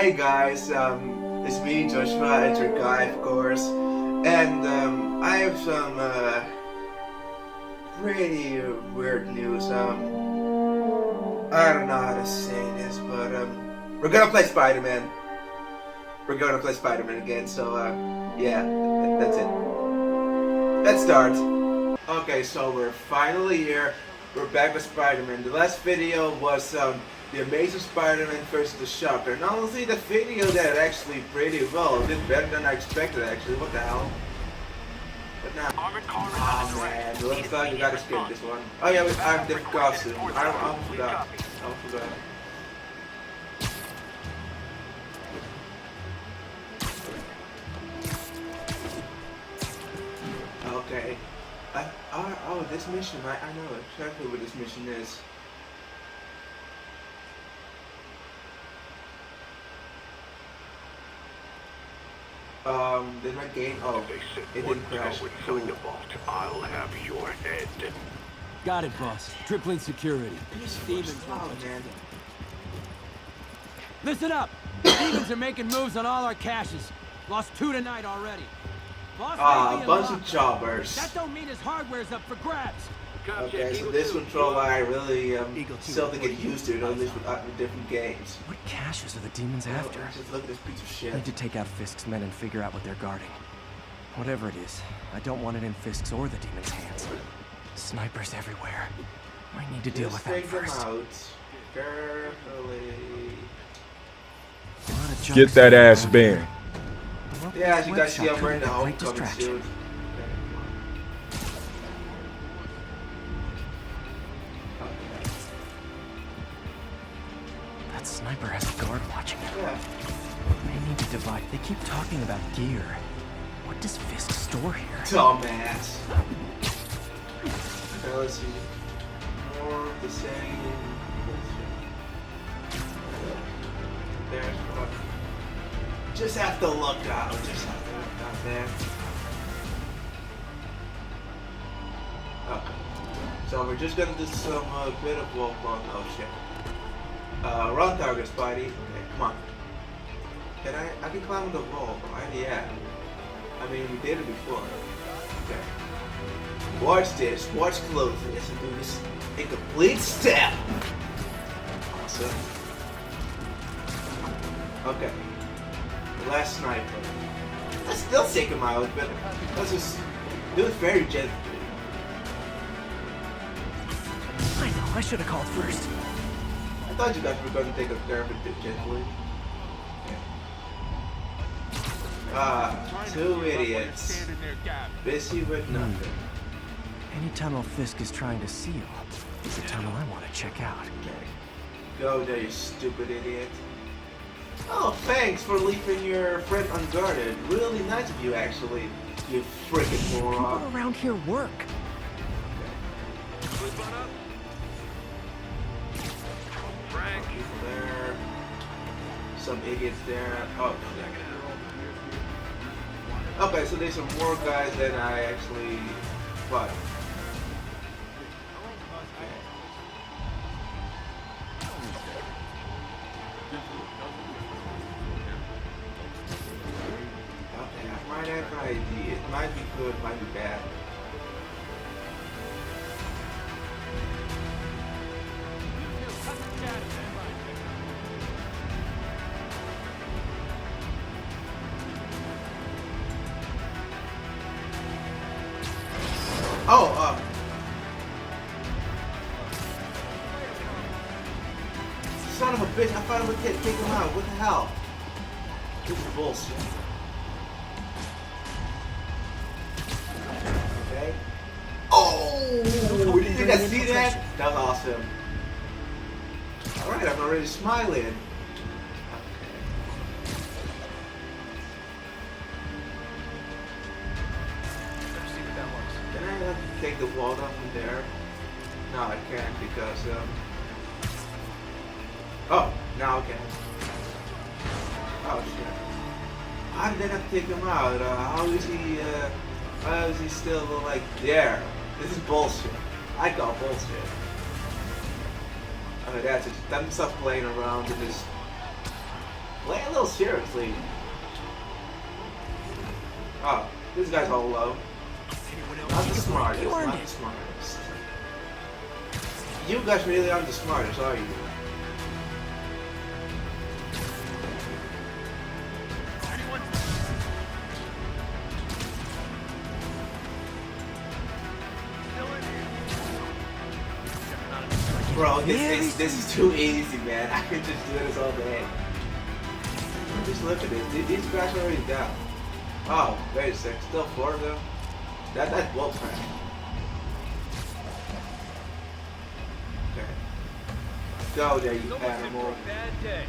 Hey guys, it's me, Joshua, and your guy, of course, and I have some pretty weird news. I don't know how to say this, but we're gonna play Spider-Man. We're gonna play Spider-Man again, so yeah, that's it. Let's start. Okay, so we're finally here. We're back with Spider-Man. The last video was The Amazing Spider-Man vs. the Shocker. And honestly, the video did actually pretty well. It did better than I expected, actually. What the hell? But now, oh man, it looks like we gotta skip this one. Oh yeah, I have different costume. I almost forgot. Okay. Oh, this mission, I know exactly what this mission is. Did my game? Oh, it didn't crash. Cool. I'll have your head. Got it, boss. Tripling security. Demons, oh man. Listen up! Demons are making moves on all our caches. Lost 2 tonight already. Boss A bunch of jobbers. That don't mean his hardware's up for grabs. Okay, so this controller I really still have to get used to, at least with different games. What caches are the demons after? Just look at this piece of shit. I need to take out Fisk's men and figure out what they're guarding. Whatever it is, I don't want it in Fisk's or the demons' hands. Snipers everywhere. I need to deal with that first. Them out carefully. Get that ass banned. Yeah, as you guys see, I'm wearing the homecoming suit. That sniper has a guard watching him. Yeah. They need to divide. They keep talking about gear. What does Fisk store here? Dumbass. Okay, let's see. More of the same. There's what. Just have to look out. Just have to look out there. Okay. So we're just gonna do some bit of walk on. Oh shit. Run target, Spidey. Okay, come on. Can I can climb on the wall, right? Yeah. I mean, we did it before. Okay. Watch this. Watch closely. Let's do this in complete step. Awesome. Okay. The last sniper. Let's still take him out, but let's just do it very gently. I know, I should have called first. I thought you guys were going to take a care of it gently. Two idiots. Busy with nothing. Any tunnel Fisk is trying to seal is a tunnel I want to check out. Okay. Go there, you stupid idiot. Oh, thanks for leaving your friend unguarded. Really nice of you, actually. You freaking moron. People around here work. Frank. There. Some idiots there. Oh, okay, so there's some more guys than I actually fought. Okay, I might have an idea. It might be good, might be bad. Oh, son of a bitch, I thought I would take him out. What the hell? This is bullshit. Okay. Oh! Did you guys see that? That was awesome. Alright, I'm already smiling. Can I take the wall down from there? No, I can't because oh, now I can. Oh shit! How did I not take him out? How is he still like there? This is bullshit. I call bullshit. Okay, that's it. Time to stop playing around and just Play a little seriously. Oh, this guy's all low. Not the smartest, not the smartest. You guys really aren't the smartest, are you? Bro, this is too easy, man. I could just do this all day. Just look at this. These guys are already down. Oh, wait a sec. Still 4 of them? That's well planned. Okay. Go there, you animal. Bad day.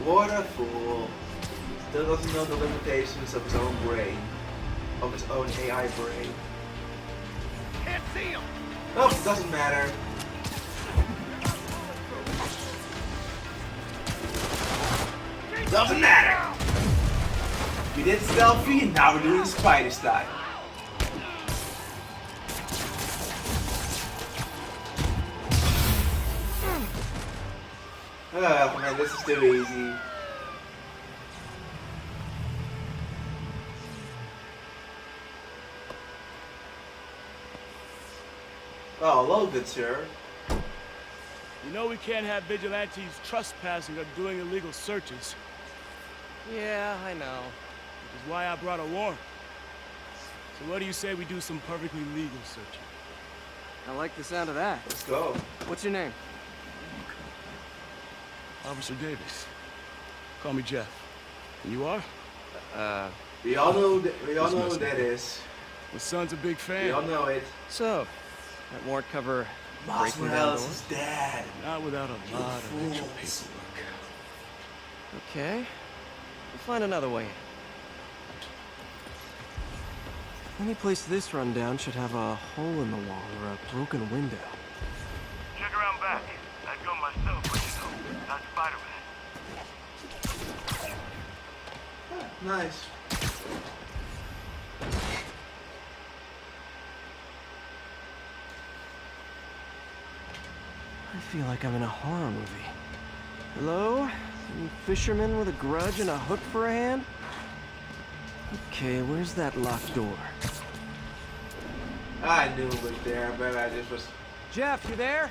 What a fool. Still doesn't know the limitations of his own brain. Of his own AI brain. Can't see him. Oh, it doesn't matter. Doesn't matter! We did stealthy, and now we're doing spider style. Oh man, this is too easy. Oh, hello, good sir. You know we can't have vigilantes trespassing or doing illegal searches. Yeah, I know. Which is why I brought a warrant. So what do you say we do some perfectly legal searching? I like the sound of that. Let's go. What's your name? Officer Davis. Call me Jeff. And you are? We all know who that is. My son's a big fan. We all know it. So, that warrant cover Miles breaking down Morales' doors? dad. Not without a lot of extra Fools. paperwork. Okay. We'll find another way in. Any place this rundown should have a hole in the wall or a broken window. Check around back. I'd go myself, but you know, not Spider-Man. Nice. I feel like I'm in a horror movie. Hello? Any fisherman with a grudge and a hook for a hand? Okay, where's that locked door? I knew it was there, but I just was. Jeff, you there?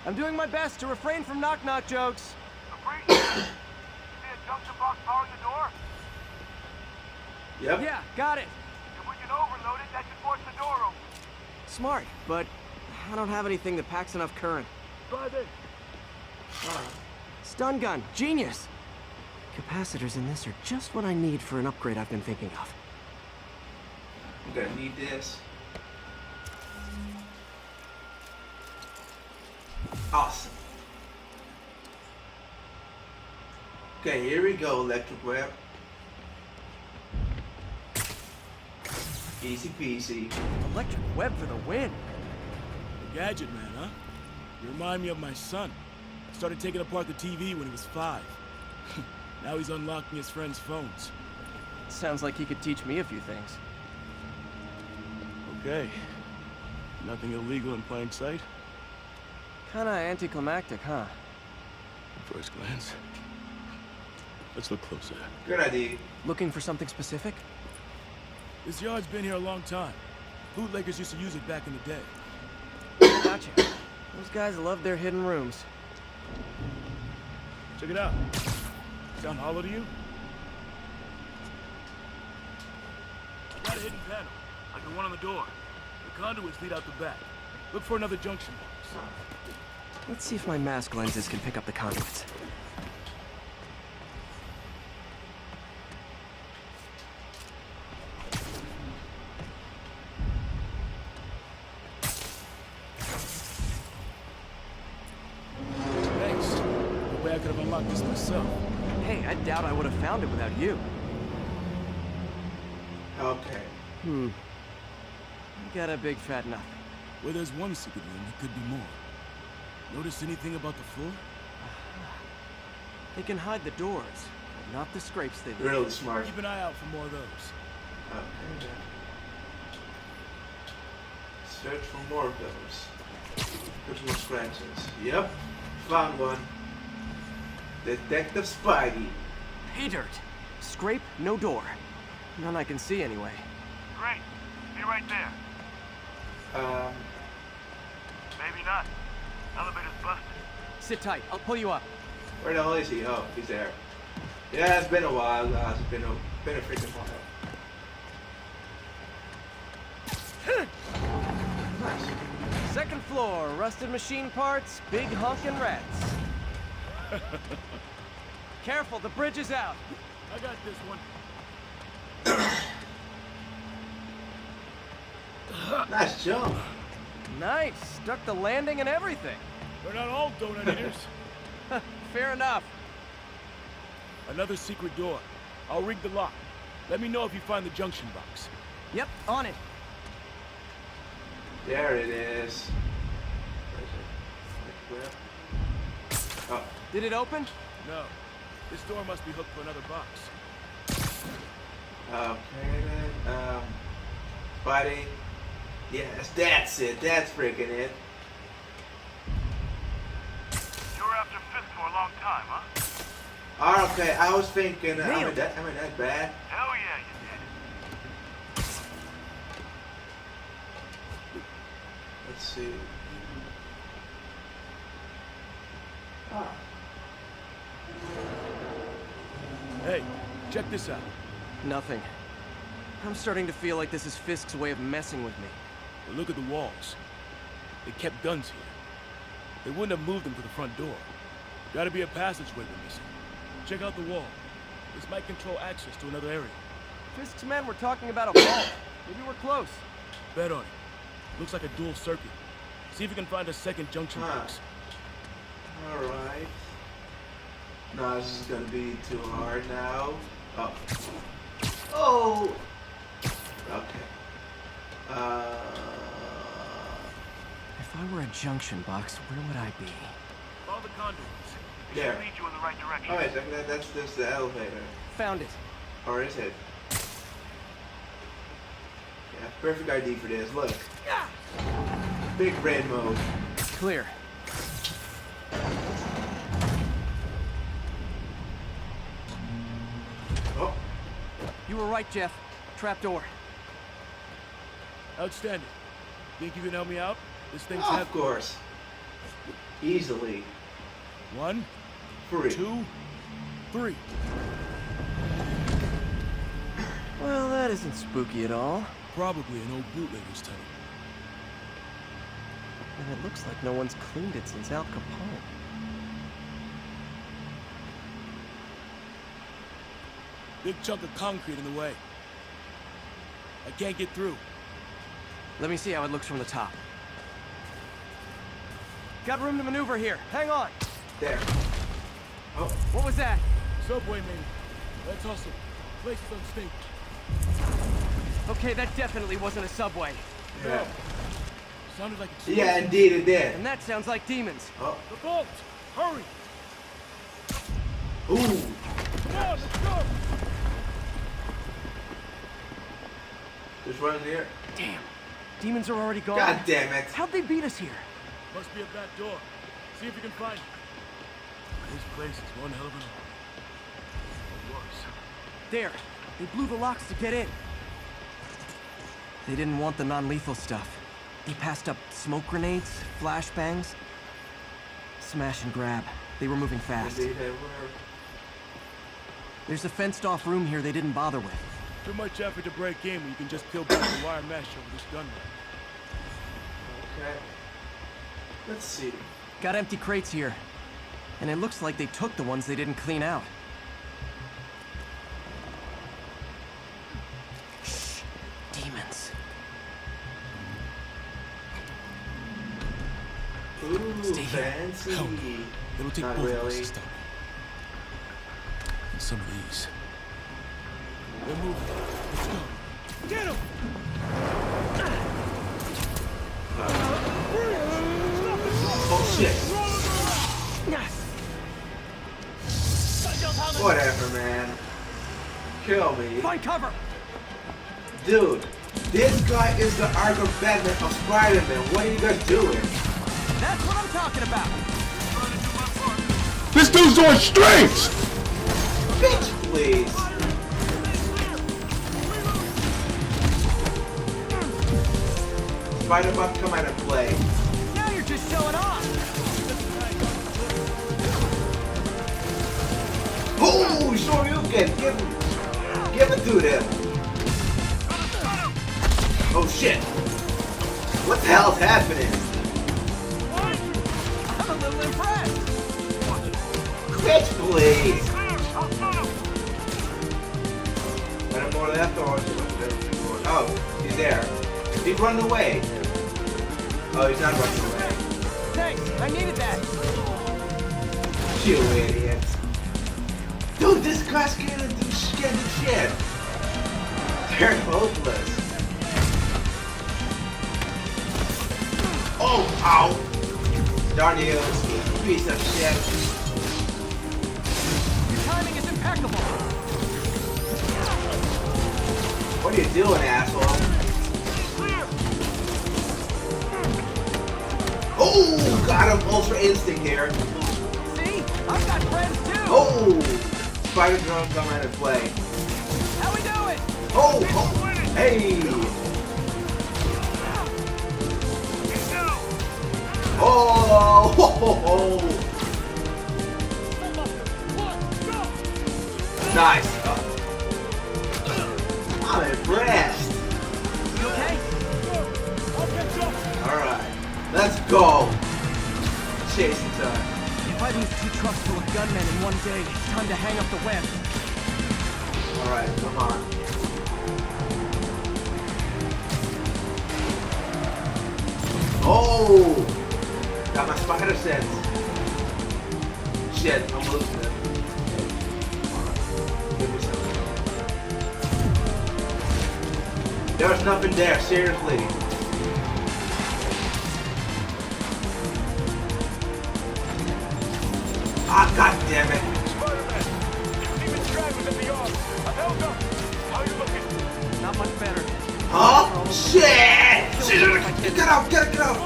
I'm doing my best to refrain from knock-knock jokes. Appreciate it. See a junction box powering the door? Yep. Yeah, got it. If we can overload it, that should force the door open. Smart, but I don't have anything that packs enough current. Try this. Stun gun, genius! Capacitors in this are just what I need for an upgrade I've been thinking of. I'm gonna need this. Awesome. Okay, here we go, electric web. Easy peasy. Electric web for the win. The gadget man, huh? You remind me of my son. Started taking apart the TV when he was 5. Now he's unlocking his friends' phones. Sounds like he could teach me a few things. Okay. Nothing illegal in plain sight? Kinda anticlimactic, huh? At first glance. Let's look closer. Good idea. Looking for something specific? This yard's been here a long time. Bootleggers used to use it back in the day. Gotcha. Those guys love their hidden rooms. Check it out. Sound hollow to you? Got a hidden panel, like the one on the door. The conduits lead out the back. Look for another junction box. Let's see if my mask lenses can pick up the conduits. Thanks. No way I could have unlocked this myself. Hey, I doubt I would have found it without you. Okay. You got a big fat nothing. Where there's one secret room, there could be more. Notice anything about the floor? They can hide the doors, but not the scrapes they leave. Really smart. Keep an eye out for more of those. Okay. Search for more of those. There's more scratches. Yep, found one. Detective Spidey. Pay dirt. Scrape, no door. None I can see anyway. Great. Be right there. Maybe not. Elevator's busted. Sit tight. I'll pull you up. Where the hell is he? Oh, he's there. Yeah, it's been a while, guys. It's been a freaking while. Nice. Second floor, rusted machine parts, big honkin' rats. Careful, the bridge is out. I got this one. Nice jump. Nice. Stuck the landing and everything. We're not all donut eaters. Fair enough. Another secret door. I'll rig the lock. Let me know if you find the junction box. Yep, on it. There it is. Where is it? Oh, Did it open? No. This door must be hooked for another box. okay then. Spidey. Yes, that's it. That's freaking it. You were after Fisk for a long time, huh? Oh, okay, I was thinking, I mean Nailed that bad. Hell yeah, you did. Let's see. Ah. Hey, check this out. Nothing. I'm starting to feel like this is Fisk's way of messing with me. But look at the walls. They kept guns here. They wouldn't have moved them to the front door. Gotta be a passageway we're missing. Check out the wall. This might control access to another area. Fisk's men were talking about a vault. Maybe we're close. Bet on it. Looks like a dual circuit. See if you can find a second junction box. Alright. No, this is gonna be too hard now. Oh. Oh! Okay. If I were a junction box, where would I be? Follow the conduits. It There. should lead you in the right direction. Oh, wait a second, that's just the elevator. Found it. Or is it? Yeah, perfect ID for this. Look. Big brain mode. Clear. Oh, You were right, Jeff. Trapdoor. Outstanding. Think you can help me out? This thing's of heavy. course. Easily. 1, Free. 2, 3. Well, that isn't spooky at all. Probably an old bootlegger's tunnel. And it looks like no one's cleaned it since Al Capone. Big chunk of concrete in the way. I can't get through. Let me see how it looks from the top. Got room to maneuver here. Hang on. There. Oh, What was that? Subway, maybe. Let's hustle. Place is unstable. Okay, that definitely wasn't a subway. yeah. Sounded like it's Yeah, indeed it did. And that sounds like demons. Oh, the vault. Hurry! ooh. Come on, let's go! Just run here. Damn. Demons are already gone. God damn it. How'd they beat us here? Must be a back door. See if you can find it. This place is one hell of an hole. Or worse. There. They blew the locks to get in. They didn't want the non-lethal stuff. They passed up smoke grenades, flashbangs. Smash and grab. They were moving fast. Indeed they were. There's a fenced-off room here they didn't bother with. Too much effort to break in when you can just peel back the wire mesh over this gun rack. Okay. Let's see. Got empty crates here. And it looks like they took the ones they didn't clean out. Shh. Demons. Ooh, Stay here. fancy. Help. It'll take Not both of us really. to stop it. And some of these. They're moving. Let's go. Get him! Oh shit. Whatever, man. Kill me. Find cover! Dude. This guy is the Argo Batman of Spider-Man. What are you guys doing? That's what I'm talking about. This dude's doing strengths! Bitch, please. Spider-Man, come out and play. Now you're just showing off. Oh, sure you can. Give it to them. Oh shit. What the hell is happening? I'm a little impressed. Bitch, please. Any more left or oh, he's there. He run away. Oh, he's not running away. Thanks, I needed that. You idiots. Dude, this guy's can't do shit. They're hopeless. Oh, ow. Darn you, piece of shit. Your timing is impeccable. What are you doing, asshole? Oh, got him. Ultra instinct here. See? I've got friends too. Oh, Spider-Drone come out and play. How we doing? Oh, hey. Oh, ho, ho, ho. Nice. Oh. I'm impressed. You okay? Alright, let's go. Chasing time. If I lose 2 trucks to a gunman in one day, it's time to hang up the web. Alright, come on. Oh! Got my spider sense. Shit, I'm losing it. Give me something. There's nothing there, seriously. Ah, god damn it. Spider-Man, Demon's drag was at the arm. I held up. How you looking? Not much better. Huh? Shit! Get out, get out.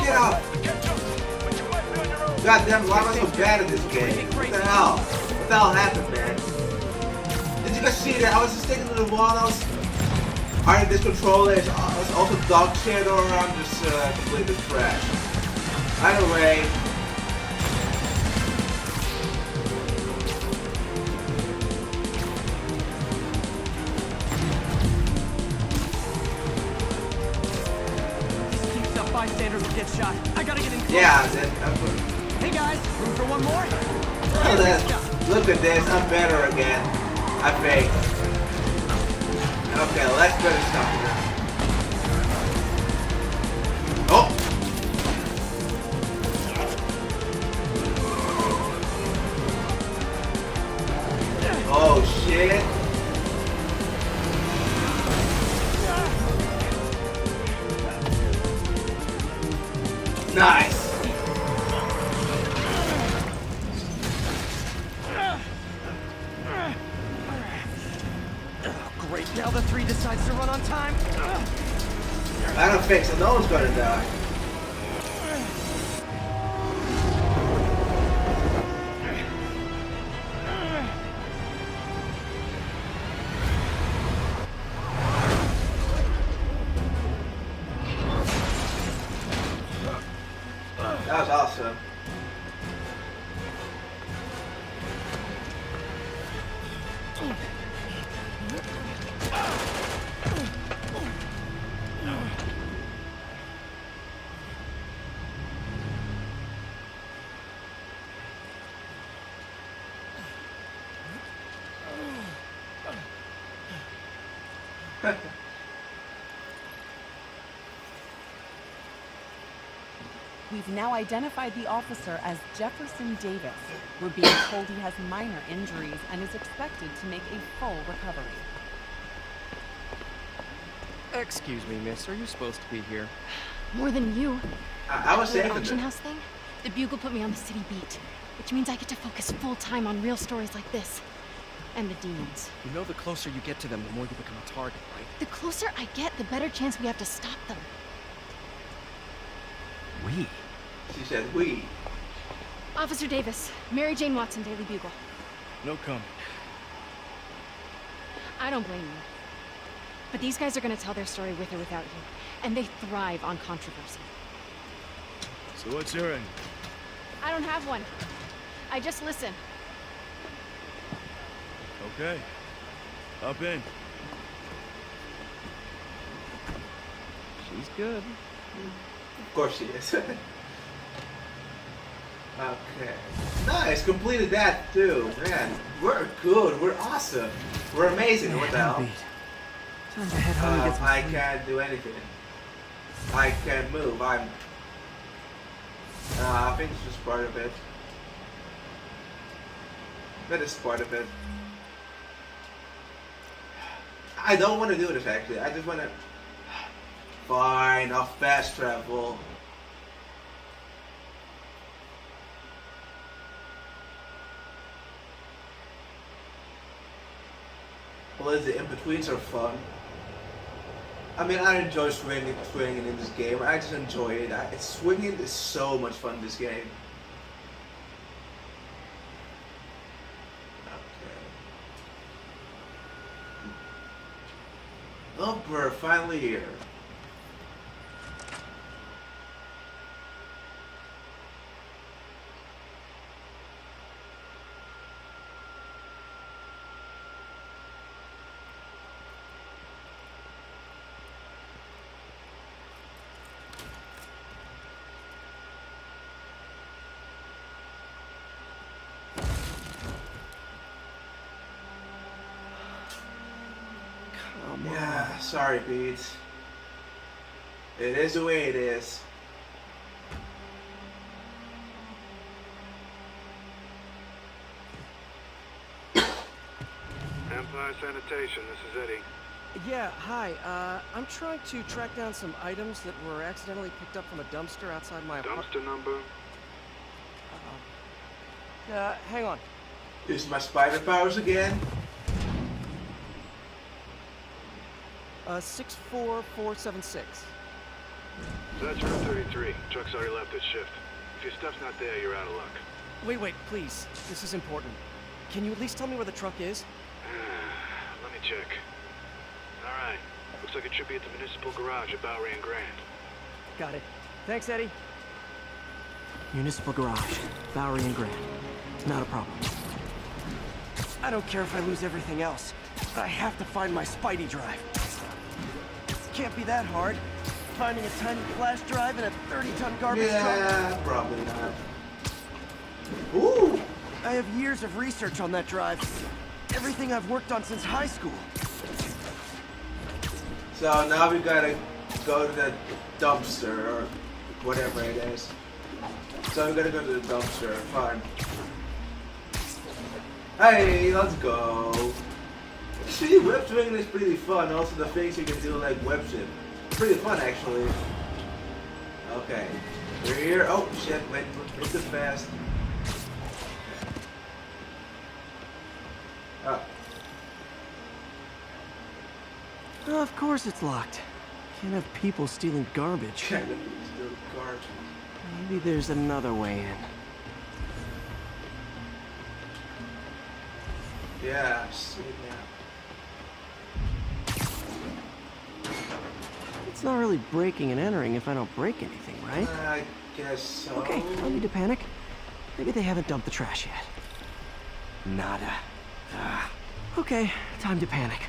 Catch up, but you might be on your own. God damn, why am I so bad at this game? What the hell? What the hell happened, man? Did you guys see that? I was just sticking to the wall. I was... Either this controller is also dog shit or I'm just completely trash. Either way... Bystanders will get shot. I gotta get in close. Yeah, then... Hey guys, room for one more? Look at this, I'm better again. I faked. Okay, let's finish something now. Oh! Oh shit! Nice! Great, now the 3 decides to run on time. I don't fix it, no one's gonna die. That was awesome. We've now identified the officer as Jefferson Davis. We're being told he has minor injuries and is expected to make a full recovery. Excuse me, miss. Are you supposed to be here? More than you. I was The saving auction it. house thing? The Bugle put me on the city beat, which means I get to focus full time on real stories like this. And the demons. You know the closer you get to them, the more you become a target, right? The closer I get, the better chance we have to stop them. We? She said we. Officer Davis, Mary Jane Watson, Daily Bugle. No comment. I don't blame you. But these guys are gonna tell their story with or without you. And they thrive on controversy. So what's your end? I don't have one. I just listen. Okay. Up in. She's good. Of course she is. Okay. Nice, completed that too. Man, we're good. We're awesome. We're amazing. What the hell? Time to head home and get some I sleep. can't do anything. I can't move. I think it's just part of it. That is part of it. I don't want to do this actually. I just want to. Fine, I'll fast travel. Well, the in-betweens are fun. I mean, I enjoy swinging in this game. I just enjoy it. Swinging is so much fun in this game. Okay. Oh, we're finally here. Yeah, sorry, Pete. It is the way it is. Empire Sanitation, this is Eddie. Yeah, hi. I'm trying to track down some items that were accidentally picked up from a dumpster outside my apartment. Dumpster number? Hang on. Is my spider powers again? 64476. So that's room 33. Truck's already left its shift. If your stuff's not there, you're out of luck. Wait, please. This is important. Can you at least tell me where the truck is? Let me check. Alright. Looks like it should be at the municipal garage at Bowery and Grand. Got it. Thanks, Eddie. Municipal garage, Bowery and Grand. Not a problem. I don't care if I lose everything else, but I have to find my Spidey drive. Can't be that hard. Finding a tiny flash drive in a 30-ton garbage truck. Yeah, probably not. Ooh! I have years of research on that drive. Everything I've worked on since high school. So now we gotta go to the dumpster or whatever it is. So we gotta go to the dumpster. Fine. Hey, let's go. See, web swinging is pretty fun. Also, the things you can do like web ship. Pretty fun, actually. Okay. We're here. Oh, shit. Wait, it's too fast. Oh. Oh, of course it's locked. Can't have people stealing garbage. Kind of still garbage. Maybe there's another way in. Yeah, I see it now. It's not really breaking and entering if I don't break anything, right? I guess so. Okay, no need to panic. Maybe they haven't dumped the trash yet. Nada. Okay, time to panic.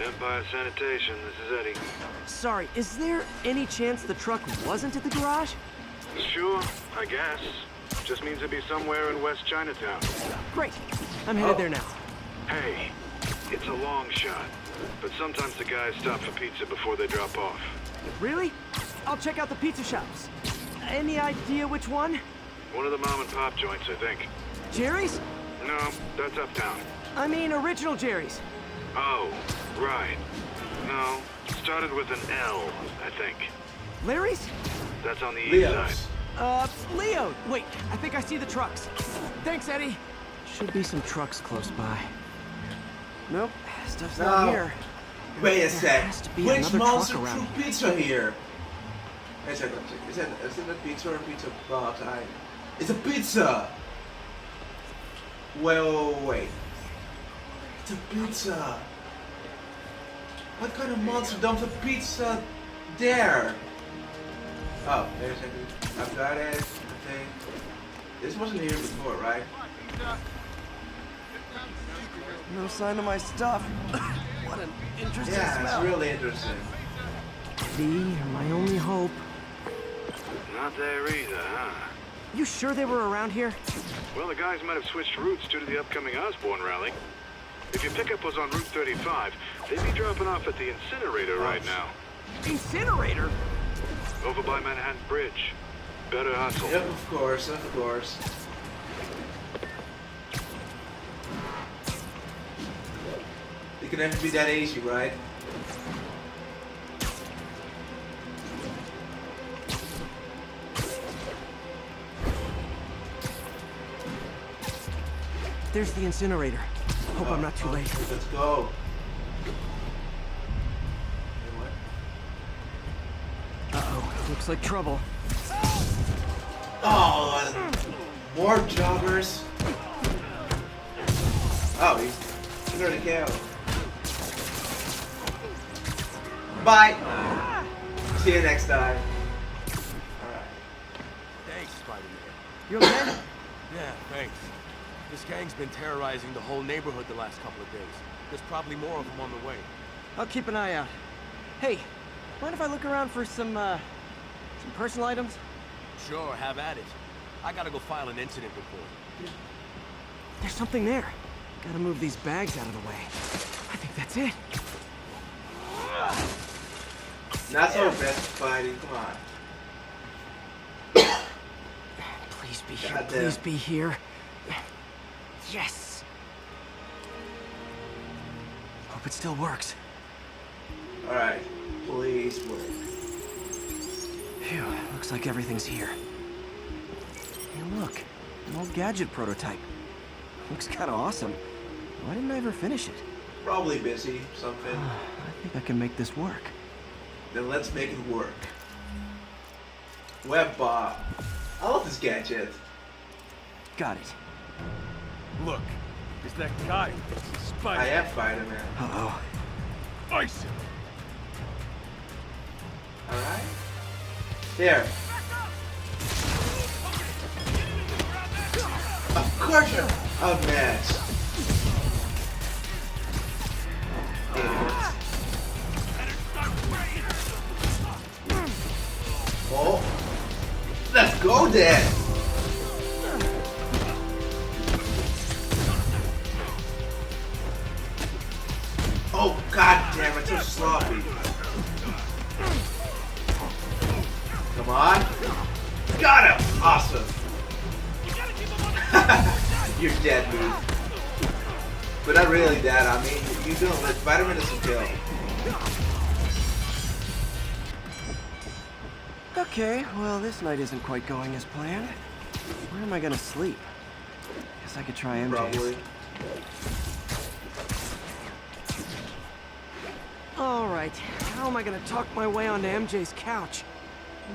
Empire Sanitation, this is Eddie. Sorry, is there any chance the truck wasn't at the garage? Sure, I guess. Just means it'd be somewhere in West Chinatown. Great. I'm headed there now. Hey, it's a long shot, but sometimes the guys stop for pizza before they drop off. Really? I'll check out the pizza shops. Any idea which one? One of the mom and pop joints, I think. Jerry's? No, that's uptown. I mean original Jerry's. Oh, right. No, started with an L, I think. Larry's? That's on the east Leo's. side. Leo. Wait, I think I see the trucks. Thanks, Eddie. Should be some trucks close by. Nope, stuff's No. not here. Wait a There sec. has to be Which another monster truck around threw pizza here? Wait a second. Is it a pizza or a pizza box? It's a pizza! Wait. It's a pizza. What kind of monster dumps a pizza there? Oh, there's it. I've got it. Okay. This wasn't here before, right? No sign of my stuff. What an interesting Yeah, smell. it's really interesting. You're my only hope. Not there either, huh? You sure they were around here? Well, the guys might have switched routes due to the upcoming Osborne rally. If your pickup was on Route 35, they'd be dropping off at the incinerator right now. Incinerator? Over by Manhattan Bridge. Better hustle. Yep, of course. It can never be that easy, right? There's the incinerator. Hope I'm not too late. Let's go. Uh-oh, looks like trouble. Oh, more joggers. Oh, he's gonna kill. Bye. See you next time. Alright. Thanks, Spider-Man. You okay? Yeah, thanks. This gang's been terrorizing the whole neighborhood the last couple of days. There's probably more of them on the way. I'll keep an eye out. Hey, mind if I look around for some personal items? Sure, have at it. I gotta go file an incident report. There's something there. Gotta move these bags out of the way. I think that's it. Not so fast, Spidey. Come on. Please be here. Goddamn. Please be here. Yes. Hope it still works. Alright. Please work. Phew, looks like everything's here. Hey, look. An old gadget prototype. Looks kind of awesome. Why didn't I ever finish it? Probably busy. Something. I think I can make this work. Then let's make it work. Web Bob. I love this gadget. Got it. Look, it's that guy. Spider. I am Spider-Man. Uh-oh. Ice him. Alright. Here. Of course you're a mess. Oh. Let's go then. Oh god damn it, so sloppy. Come on. Got him! Awesome. You're dead, dude. But not really dead. I mean, you don't let Spider-Man doesn't kill. Okay, well, this night isn't quite going as planned. Where am I gonna sleep? Guess I could try MJ's. Probably. All right, how am I gonna talk my way onto MJ's couch?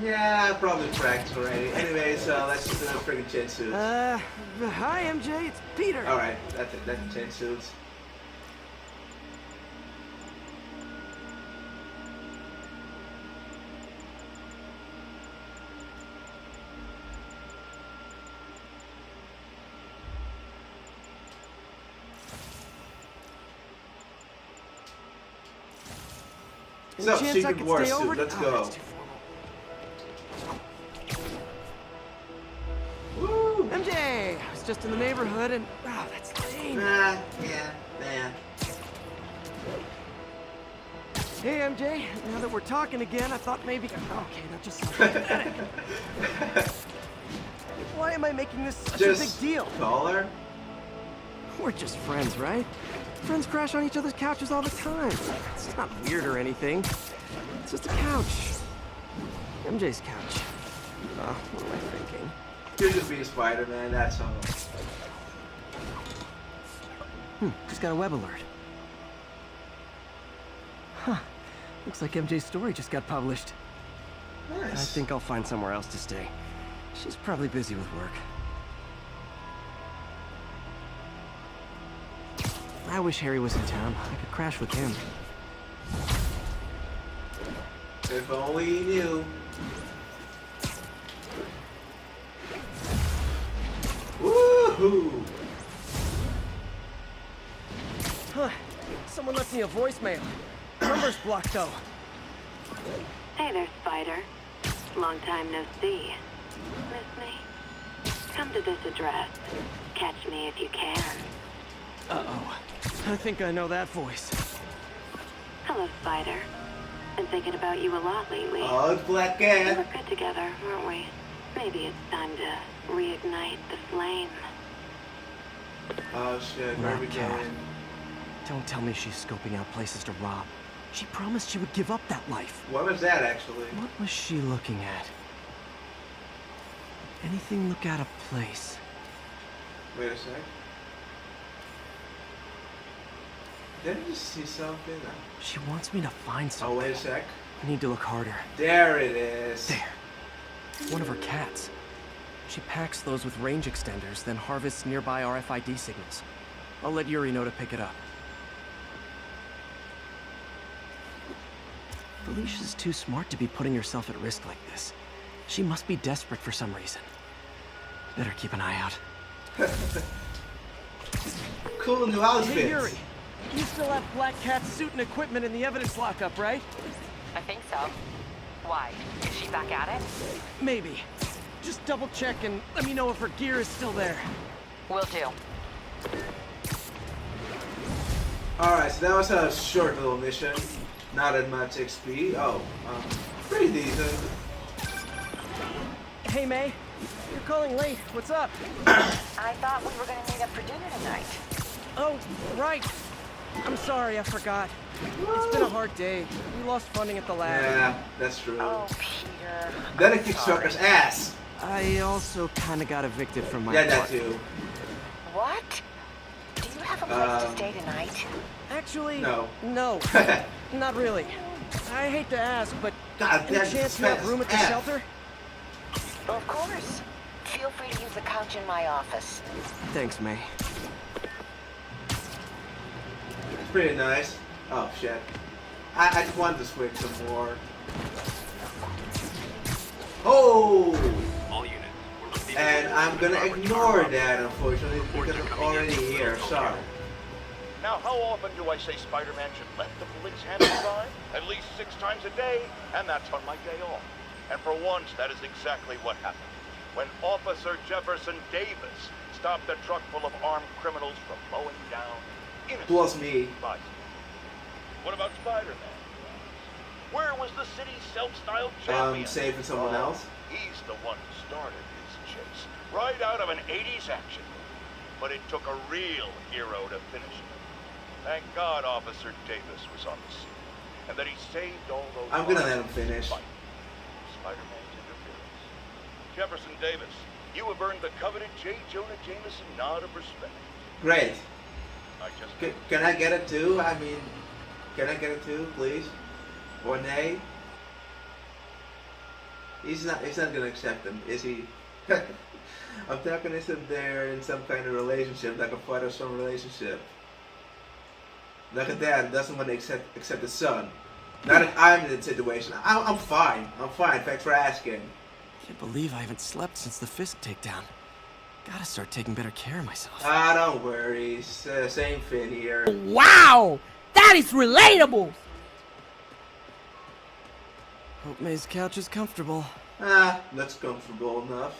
Yeah, probably practice already. Anyways, let's just do the freaking chin suits. Hi MJ, it's Peter. Alright, that's it. That's chin suits. So, Any chance I Secret could War stay over? suit, let's Oh, go. that's too formal. Woo! MJ, I was just in the neighborhood and wow, that's lame. Yeah, man. Hey MJ, now that we're talking again, I thought maybe. Okay, that just sounds pathetic. Why am I making this such a big deal? Call her? We're just friends, right? Friends crash on each other's couches all the time. It's not weird or anything. It's just a couch. MJ's couch. Oh, what am I thinking? You're just being Spider-Man, that's all. Just got a web alert. Huh. Looks like MJ's story just got published. Nice. I think I'll find somewhere else to stay. She's probably busy with work. I wish Harry was in town. I could crash with him. If only you knew. Woohoo! Huh. Someone left me a voicemail. Number's blocked though. Hey there, Spider. Long time no see. Miss me? Come to this address. Catch me if you can. Uh-oh. I think I know that voice. Hello, Spider. Been thinking about you a lot lately. Oh, it's Black We Cat. were good together, weren't we? Maybe it's time to reignite the flame. Oh shit, where are we Black Cat. going? Don't tell me she's scoping out places to rob. She promised she would give up that life. What was that actually? What was she looking at? Anything look out of place? Wait a sec. Did I just see something? She wants me to find Oh, something. wait a sec. I need to look harder. There it is. There. One of her cats. She packs those with range extenders, then harvests nearby RFID signals. I'll let Yuri know to pick it up. Felicia's too smart to be putting herself at risk like this. She must be desperate for some reason. Better keep an eye out. Cool new outfits. Hey, Yuri. You still have Black Cat's suit and equipment in the evidence lockup, right? I think so. Why? Is she back at it? Maybe. Just double check and let me know if her gear is still there. Will do. Alright, so that was a short little mission. Not that much XP. Oh, pretty decent. Hey, May. You're calling late. What's up? I thought we were going to meet up for dinner tonight. Oh, right. I'm sorry, I forgot. It's been a hard day. We lost funding at the lab. Yeah, that's true. Oh, Peter. Then it kicks sucker's ass. I also kinda got evicted from my Yeah, that apartment. too. What? Do you have a place to stay tonight? Actually, No. no, not really. I hate to ask, but God, any that chance you have room at the F. shelter? Well, of course. Feel free to use the couch in my office. Thanks, May. It's pretty nice. Oh shit. I just wanted to switch some more. Oh! And I'm gonna ignore that, unfortunately, because I'm already here. Sorry. Now, how often do I say Spider-Man should let the police handle crime? At least 6 times a day, and that's on my day off. And for once, that is exactly what happened. When Officer Jefferson Davis stopped a truck full of armed criminals from mowing down innocent Plus me. bystanders. What about Spider-Man? Where was the city's self-styled champion? Saving someone else? He's the one who started his chase, right out of an 80s action movie. But it took a real hero to finish it. Thank God Officer Davis was on the scene, and that he saved all those I'm gonna lives let him finish. despite Spider-Man's interference. Jefferson Davis, you have earned the coveted J. Jonah Jameson nod of respect. Great. I just Can I get it too? I mean, can I get it too, please? Or nay? He's not gonna accept them, is he? I'm talking to him there in some kind of relationship, like a father-son relationship. Like a dad doesn't want to accept his son. Not if I'm in that situation. I'm fine. I'm fine. Thanks for asking. Can't believe I haven't slept since the Fisk takedown. Gotta start taking better care of myself. Ah, don't worry. Same thing here. Wow! That is relatable! Hope May's couch is comfortable. Ah, that's comfortable enough.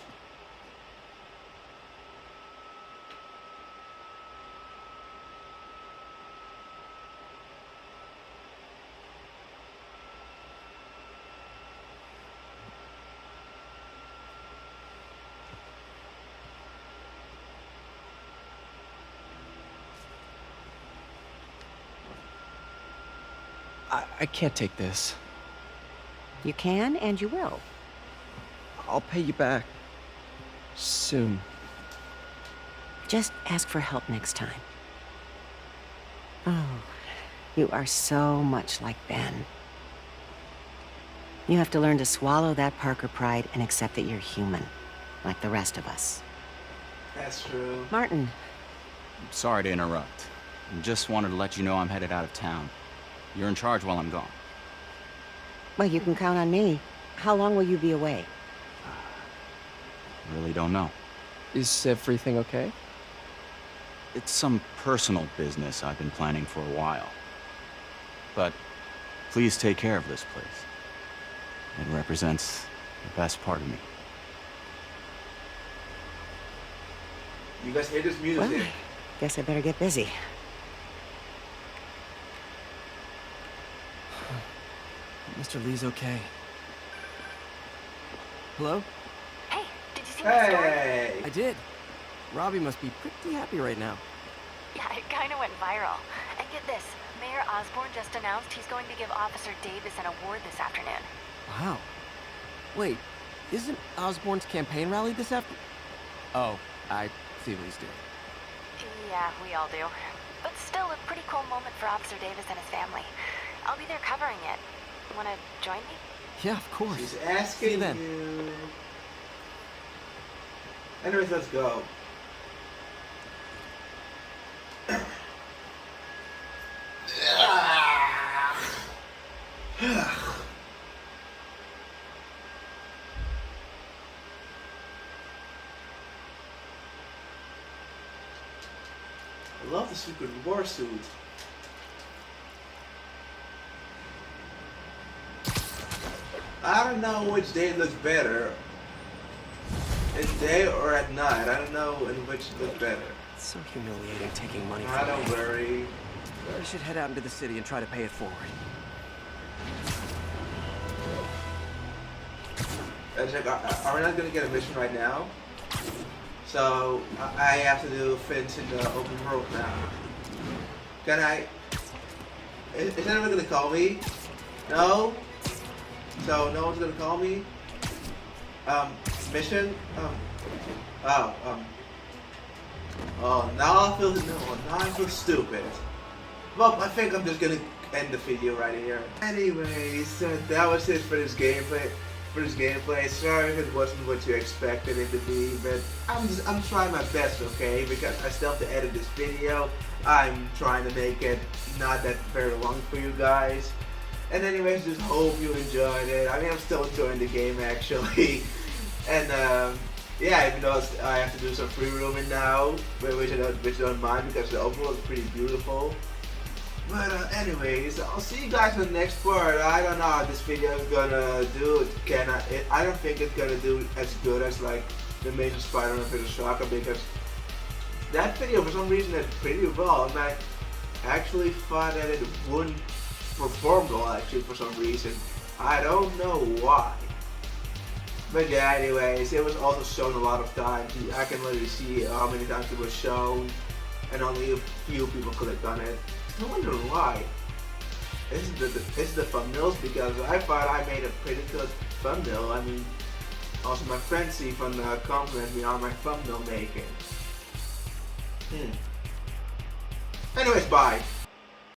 I can't take this. You can and you will. I'll pay you back. Soon. Just ask for help next time. Oh, you are so much like Ben. You have to learn to swallow that Parker pride and accept that you're human, like the rest of us. That's true. Martin. Sorry to interrupt. Just wanted to let you know I'm headed out of town. You're in charge while I'm gone. Well, you can count on me. How long will you be away? Really don't know. Is everything okay? It's some personal business I've been planning for a while. But please take care of this place. It represents the best part of me. You guys hear this music? Well, guess I better get busy. Mr. Lee's okay. Hello? Hey, did you see my story? Hey! I did. Robbie must be pretty happy right now. Yeah, it kind of went viral. And get this, Mayor Osborne just announced he's going to give Officer Davis an award this afternoon. Wow. Wait, isn't Osborne's campaign rally this afternoon? Oh, I see what he's doing. Yeah, we all do. But still a pretty cool moment for Officer Davis and his family. I'll be there covering it. Wanna join me? Yeah, of course. She's See asking you then. you. Anyways, let's go. I love the Secret War suit. I don't know which day looks better. It's day or at night. I don't know in which looks better. It's so humiliating taking money I from don't me. worry. I should head out into the city and try to pay it forward. Are we not gonna get a mission right now? So I have to do Fence in the open world now. Can I? Is anyone gonna call me? No. So no one's gonna call me. Mission. Oh, now I feel stupid. Well, I think I'm just gonna end the video right here. Anyways, that was it for this gameplay. Sorry if it wasn't what you expected it to be, but I'm trying my best, okay? Because I still have to edit this video. I'm trying to make it not that very long for you guys. And anyways, just hope you enjoyed it. I mean, I'm still enjoying the game actually. And yeah, even though I have to do some free roaming now, which I don't mind because the overall is pretty beautiful. But anyways, I'll see you guys in the next part. I don't know how this video is gonna do. I don't think it's gonna do as good as like the Amazing Spider-Man vs. Shocker, because that video for some reason did pretty well, and I actually thought that it wouldn't perform well actually for some reason. I don't know why. But yeah, anyways, it was also shown a lot of times. I can literally see how many times it was shown, and only a few people clicked on it. I wonder why. It's the thumbnails, because I thought I made a pretty good thumbnail. I mean, also my friend Stephen complimented me on my thumbnail making. Anyways, bye.